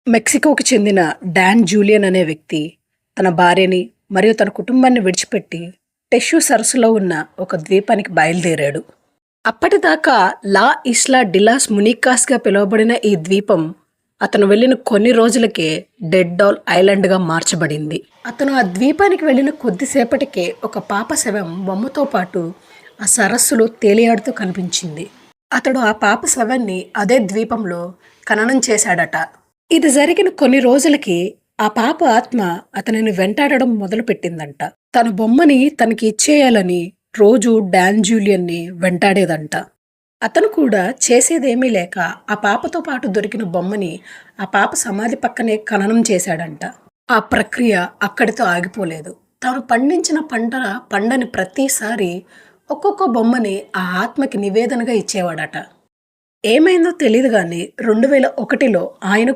మెక్సికోకి చెందిన don Julian అనే వ్యక్తి తన భార్యని మరియు తన కుటుంబాన్ని విడిచిపెట్టి టెషు సరస్సులో ఉన్న ఒక ద్వీపానికి బయలుదేరాడు. అప్పటిదాకా లా ఇస్లా డిలాస్ మునికాస్గా పిలువబడిన ఈ ద్వీపం అతను వెళ్ళిన కొన్ని రోజులకే డెడ్ డాల్ ఐలాండ్గా మార్చబడింది. అతను ఆ ద్వీపానికి వెళ్ళిన కొద్దిసేపటికే ఒక పాప శవం బొమ్మతో పాటు ఆ సరస్సులో తేలియాడుతూ కనిపించింది. అతడు ఆ పాప శవాన్ని అదే ద్వీపంలో ఖననం చేశాడట. ఇది జరిగిన కొన్ని రోజులకి ఆ పాప ఆత్మ అతనిని వెంటాడడం మొదలుపెట్టిందంట. తన బొమ్మని తనకి ఇచ్చేయాలని రోజు డాన్ జూలియన్ని వెంటాడేదంట. అతను కూడా చేసేదేమీ లేక ఆ పాపతో పాటు దొరికిన బొమ్మని ఆ పాప సమాధి పక్కనే ఖననం చేశాడంట. ఆ ప్రక్రియ అక్కడితో ఆగిపోలేదు. తాను పండించిన పండని ప్రతిసారి ఒక్కొక్క బొమ్మని ఆ ఆత్మకి నివేదనగా ఇచ్చేవాడట. ఏమైందో తెలియదు కానీ 2001లో ఆయన